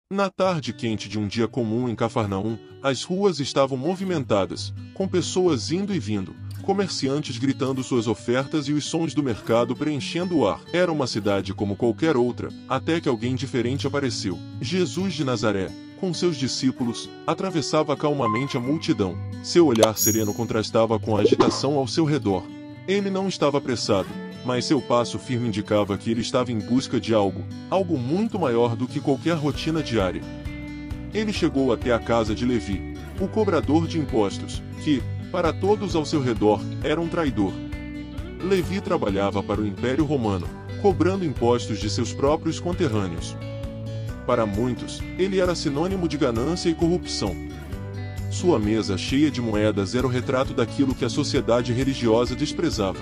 Na tarde quente de um dia comum em Cafarnaum, as ruas estavam movimentadas, com pessoas indo e vindo, comerciantes gritando suas ofertas e os sons do mercado preenchendo o ar. Era uma cidade como qualquer outra, até que alguém diferente apareceu. Jesus de Nazaré, com seus discípulos, atravessava calmamente a multidão. Seu olhar sereno contrastava com a agitação ao seu redor. Ele não estava apressado, mas seu passo firme indicava que ele estava em busca de algo muito maior do que qualquer rotina diária. Ele chegou até a casa de Levi, o cobrador de impostos, que, para todos ao seu redor, era um traidor. Levi trabalhava para o Império Romano, cobrando impostos de seus próprios conterrâneos. Para muitos, ele era sinônimo de ganância e corrupção. Sua mesa cheia de moedas era o retrato daquilo que a sociedade religiosa desprezava.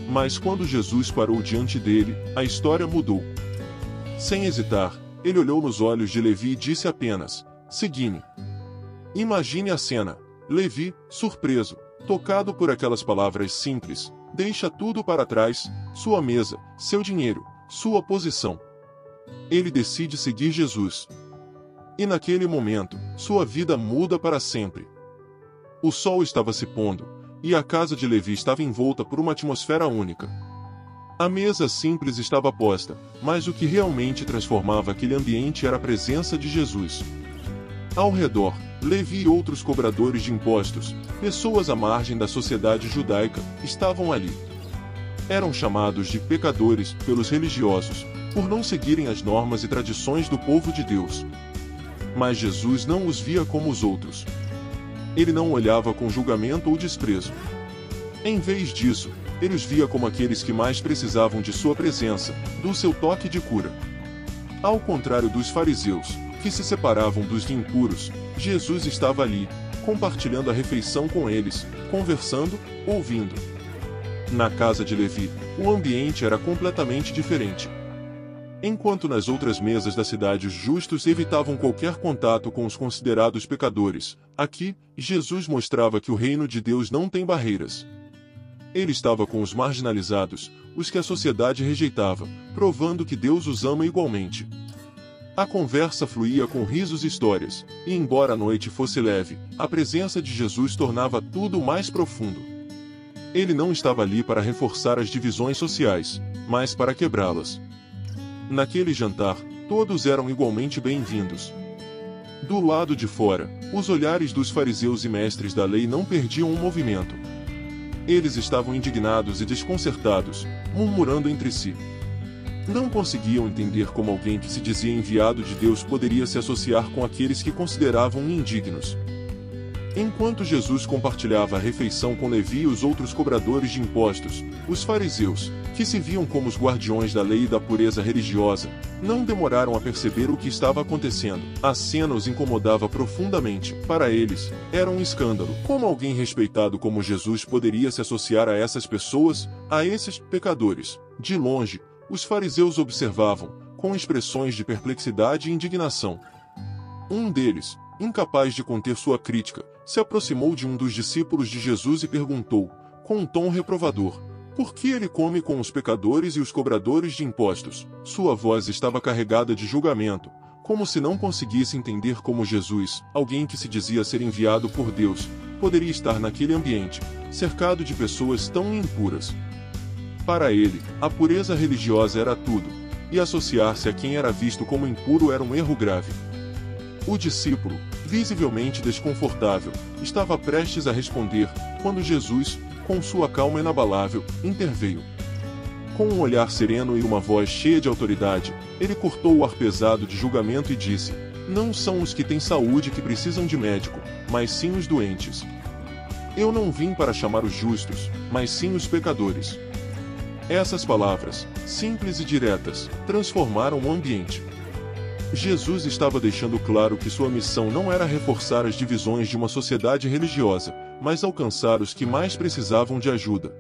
Mas quando Jesus parou diante dele, a história mudou. Sem hesitar, ele olhou nos olhos de Levi e disse apenas: "Segui-me." Imagine a cena. Levi, surpreso, tocado por aquelas palavras simples, deixa tudo para trás, sua mesa, seu dinheiro, sua posição. Ele decide seguir Jesus. E naquele momento, sua vida muda para sempre. O sol estava se pondo, e a casa de Levi estava envolta por uma atmosfera única. A mesa simples estava posta, mas o que realmente transformava aquele ambiente era a presença de Jesus. Ao redor, Levi e outros cobradores de impostos, pessoas à margem da sociedade judaica, estavam ali. Eram chamados de pecadores pelos religiosos, por não seguirem as normas e tradições do povo de Deus. Mas Jesus não os via como os outros. Ele não olhava com julgamento ou desprezo. Em vez disso, ele os via como aqueles que mais precisavam de sua presença, do seu toque de cura. Ao contrário dos fariseus, que se separavam dos impuros, Jesus estava ali, compartilhando a refeição com eles, conversando, ouvindo. Na casa de Levi, o ambiente era completamente diferente. Enquanto nas outras mesas da cidade os justos evitavam qualquer contato com os considerados pecadores, aqui, Jesus mostrava que o reino de Deus não tem barreiras. Ele estava com os marginalizados, os que a sociedade rejeitava, provando que Deus os ama igualmente. A conversa fluía com risos e histórias, e embora a noite fosse leve, a presença de Jesus tornava tudo mais profundo. Ele não estava ali para reforçar as divisões sociais, mas para quebrá-las. Naquele jantar, todos eram igualmente bem-vindos. Do lado de fora, os olhares dos fariseus e mestres da lei não perdiam um movimento. Eles estavam indignados e desconcertados, murmurando entre si. Não conseguiam entender como alguém que se dizia enviado de Deus poderia se associar com aqueles que consideravam indignos. Enquanto Jesus compartilhava a refeição com Levi e os outros cobradores de impostos, os fariseus, que se viam como os guardiões da lei e da pureza religiosa, não demoraram a perceber o que estava acontecendo. A cena os incomodava profundamente. Para eles, era um escândalo. Como alguém respeitado como Jesus poderia se associar a essas pessoas, a esses pecadores? De longe, os fariseus observavam, com expressões de perplexidade e indignação. Um deles, incapaz de conter sua crítica, se aproximou de um dos discípulos de Jesus e perguntou, com um tom reprovador: "Por que ele come com os pecadores e os cobradores de impostos?" Sua voz estava carregada de julgamento, como se não conseguisse entender como Jesus, alguém que se dizia ser enviado por Deus, poderia estar naquele ambiente, cercado de pessoas tão impuras. Para ele, a pureza religiosa era tudo, e associar-se a quem era visto como impuro era um erro grave. O discípulo, visivelmente desconfortável, estava prestes a responder, quando Jesus, com sua calma inabalável, interveio. Com um olhar sereno e uma voz cheia de autoridade, ele cortou o ar pesado de julgamento e disse: "Não são os que têm saúde que precisam de médico, mas sim os doentes. Eu não vim para chamar os justos, mas sim os pecadores." Essas palavras, simples e diretas, transformaram o ambiente. Jesus estava deixando claro que sua missão não era reforçar as divisões de uma sociedade religiosa, mas alcançar os que mais precisavam de ajuda.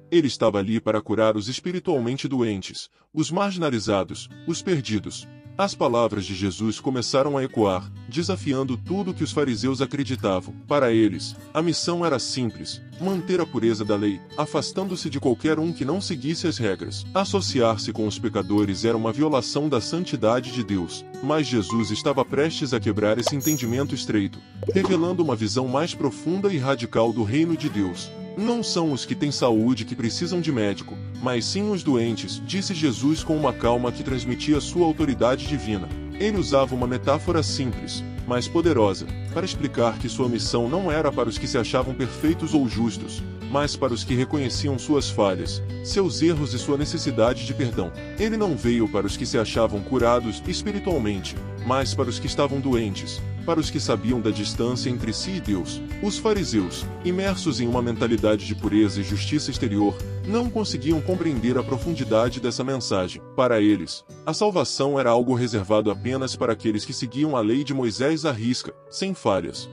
Ele estava ali para curar os espiritualmente doentes, os marginalizados, os perdidos. As palavras de Jesus começaram a ecoar, desafiando tudo que os fariseus acreditavam. Para eles, a missão era simples: manter a pureza da lei, afastando-se de qualquer um que não seguisse as regras. Associar-se com os pecadores era uma violação da santidade de Deus, mas Jesus estava prestes a quebrar esse entendimento estreito, revelando uma visão mais profunda e radical do reino de Deus. Não são os que têm saúde que precisam de médico, mas sim os doentes, disse Jesus com uma calma que transmitia sua autoridade divina. Ele usava uma metáfora simples, mas poderosa, para explicar que sua missão não era para os que se achavam perfeitos ou justos, mas para os que reconheciam suas falhas, seus erros e sua necessidade de perdão. Ele não veio para os que se achavam curados espiritualmente, mas para os que estavam doentes, para os que sabiam da distância entre si e Deus. Os fariseus, imersos em uma mentalidade de pureza e justiça exterior, não conseguiam compreender a profundidade dessa mensagem. Para eles, a salvação era algo reservado apenas para aqueles que seguiam a lei de Moisés à risca, sem falhas.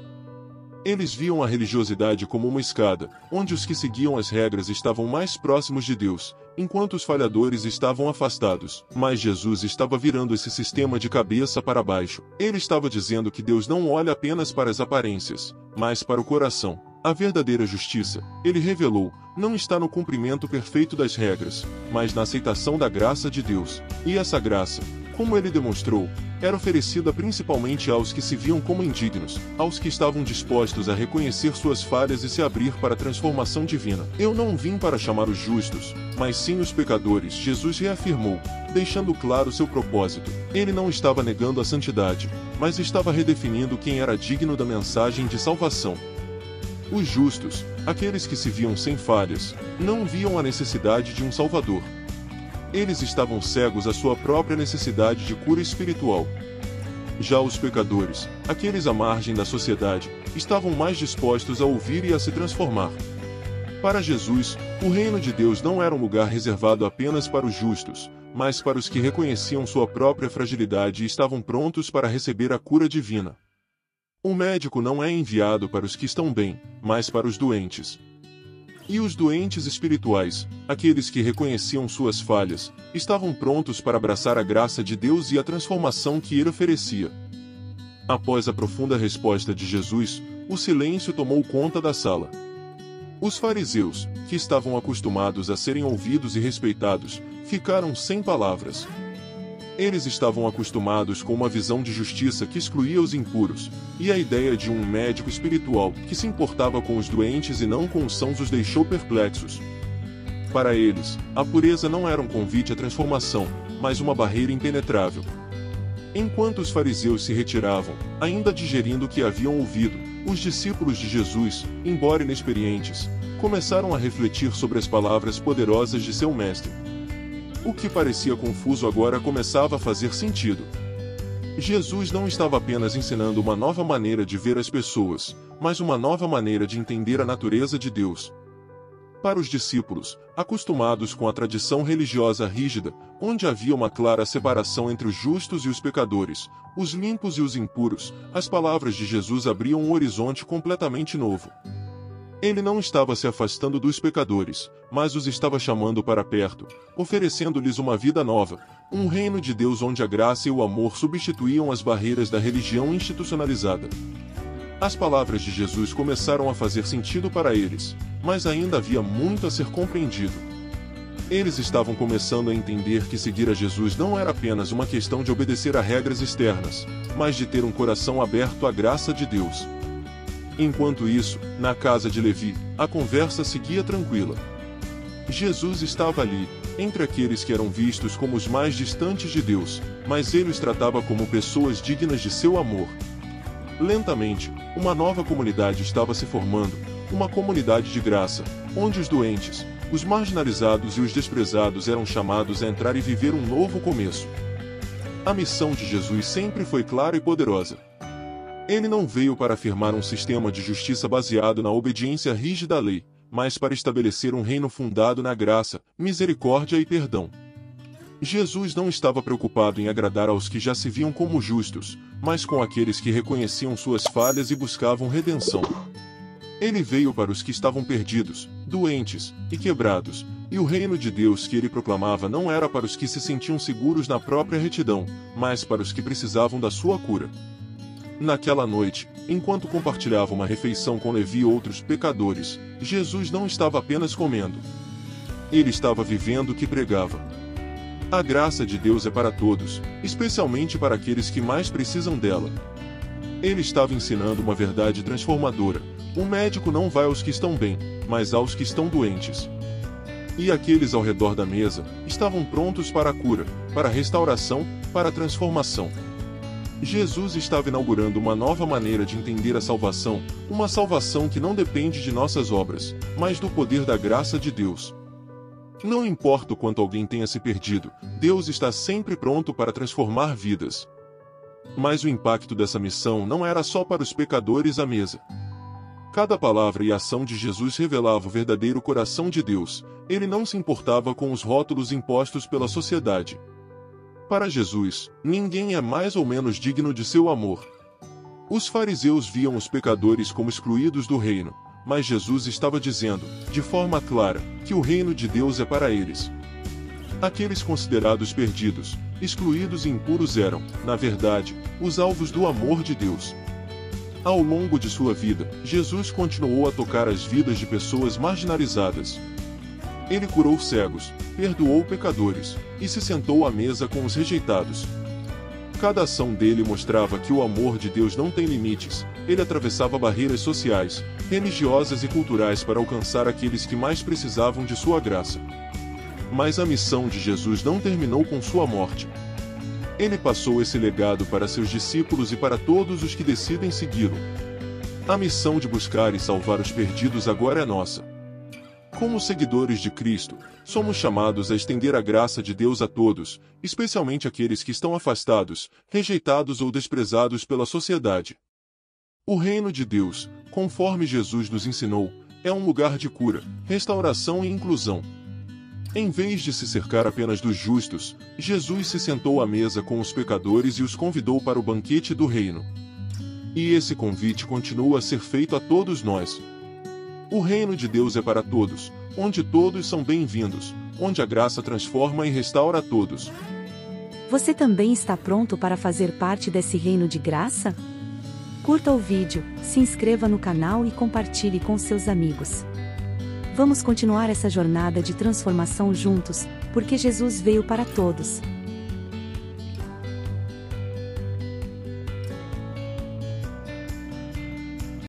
Eles viam a religiosidade como uma escada, onde os que seguiam as regras estavam mais próximos de Deus, enquanto os falhadores estavam afastados. Mas Jesus estava virando esse sistema de cabeça para baixo. Ele estava dizendo que Deus não olha apenas para as aparências, mas para o coração. A verdadeira justiça, ele revelou, não está no cumprimento perfeito das regras, mas na aceitação da graça de Deus. E essa graça, como ele demonstrou, era oferecida principalmente aos que se viam como indignos, aos que estavam dispostos a reconhecer suas falhas e se abrir para a transformação divina. Eu não vim para chamar os justos, mas sim os pecadores, Jesus reafirmou, deixando claro seu propósito. Ele não estava negando a santidade, mas estava redefinindo quem era digno da mensagem de salvação. Os justos, aqueles que se viam sem falhas, não viam a necessidade de um Salvador. Eles estavam cegos à sua própria necessidade de cura espiritual. Já os pecadores, aqueles à margem da sociedade, estavam mais dispostos a ouvir e a se transformar. Para Jesus, o reino de Deus não era um lugar reservado apenas para os justos, mas para os que reconheciam sua própria fragilidade e estavam prontos para receber a cura divina. O médico não é enviado para os que estão bem, mas para os doentes. E os doentes espirituais, aqueles que reconheciam suas falhas, estavam prontos para abraçar a graça de Deus e a transformação que ele oferecia. Após a profunda resposta de Jesus, o silêncio tomou conta da sala. Os fariseus, que estavam acostumados a serem ouvidos e respeitados, ficaram sem palavras. Eles estavam acostumados com uma visão de justiça que excluía os impuros, e a ideia de um médico espiritual que se importava com os doentes e não com os sãos os deixou perplexos. Para eles, a pureza não era um convite à transformação, mas uma barreira impenetrável. Enquanto os fariseus se retiravam, ainda digerindo o que haviam ouvido, os discípulos de Jesus, embora inexperientes, começaram a refletir sobre as palavras poderosas de seu mestre. O que parecia confuso agora começava a fazer sentido. Jesus não estava apenas ensinando uma nova maneira de ver as pessoas, mas uma nova maneira de entender a natureza de Deus. Para os discípulos, acostumados com a tradição religiosa rígida, onde havia uma clara separação entre os justos e os pecadores, os limpos e os impuros, as palavras de Jesus abriam um horizonte completamente novo. Ele não estava se afastando dos pecadores, mas os estava chamando para perto, oferecendo-lhes uma vida nova, um reino de Deus onde a graça e o amor substituíam as barreiras da religião institucionalizada. As palavras de Jesus começaram a fazer sentido para eles, mas ainda havia muito a ser compreendido. Eles estavam começando a entender que seguir a Jesus não era apenas uma questão de obedecer a regras externas, mas de ter um coração aberto à graça de Deus. Enquanto isso, na casa de Levi, a conversa seguia tranquila. Jesus estava ali, entre aqueles que eram vistos como os mais distantes de Deus, mas ele os tratava como pessoas dignas de seu amor. Lentamente, uma nova comunidade estava se formando, uma comunidade de graça, onde os doentes, os marginalizados e os desprezados eram chamados a entrar e viver um novo começo. A missão de Jesus sempre foi clara e poderosa. Ele não veio para afirmar um sistema de justiça baseado na obediência rígida à lei, mas para estabelecer um reino fundado na graça, misericórdia e perdão. Jesus não estava preocupado em agradar aos que já se viam como justos, mas com aqueles que reconheciam suas falhas e buscavam redenção. Ele veio para os que estavam perdidos, doentes e quebrados, E o reino de Deus que ele proclamava não era para os que se sentiam seguros na própria retidão, mas para os que precisavam da sua cura. Naquela noite, enquanto compartilhava uma refeição com Levi e outros pecadores, Jesus não estava apenas comendo. Ele estava vivendo o que pregava. A graça de Deus é para todos, especialmente para aqueles que mais precisam dela. Ele estava ensinando uma verdade transformadora: o médico não vai aos que estão bem, mas aos que estão doentes. E aqueles ao redor da mesa estavam prontos para a cura, para a restauração, para a transformação. Jesus estava inaugurando uma nova maneira de entender a salvação, uma salvação que não depende de nossas obras, mas do poder da graça de Deus. Não importa o quanto alguém tenha se perdido, Deus está sempre pronto para transformar vidas. Mas o impacto dessa missão não era só para os pecadores à mesa. Cada palavra e ação de Jesus revelava o verdadeiro coração de Deus. Ele não se importava com os rótulos impostos pela sociedade. Para Jesus, ninguém é mais ou menos digno de seu amor. Os fariseus viam os pecadores como excluídos do reino, mas Jesus estava dizendo, de forma clara, que o reino de Deus é para eles. Aqueles considerados perdidos, excluídos e impuros eram, na verdade, os alvos do amor de Deus. Ao longo de sua vida, Jesus continuou a tocar as vidas de pessoas marginalizadas. Ele curou cegos, perdoou pecadores, e se sentou à mesa com os rejeitados. Cada ação dele mostrava que o amor de Deus não tem limites. Ele atravessava barreiras sociais, religiosas e culturais para alcançar aqueles que mais precisavam de sua graça. Mas a missão de Jesus não terminou com sua morte. Ele passou esse legado para seus discípulos e para todos os que decidem segui-lo. A missão de buscar e salvar os perdidos agora é nossa. Como seguidores de Cristo, somos chamados a estender a graça de Deus a todos, especialmente aqueles que estão afastados, rejeitados ou desprezados pela sociedade. O reino de Deus, conforme Jesus nos ensinou, é um lugar de cura, restauração e inclusão. Em vez de se cercar apenas dos justos, Jesus se sentou à mesa com os pecadores e os convidou para o banquete do reino. E esse convite continua a ser feito a todos nós. O reino de Deus é para todos, onde todos são bem-vindos, onde a graça transforma e restaura a todos. Você também está pronto para fazer parte desse reino de graça? Curta o vídeo, se inscreva no canal e compartilhe com seus amigos. Vamos continuar essa jornada de transformação juntos, porque Jesus veio para todos.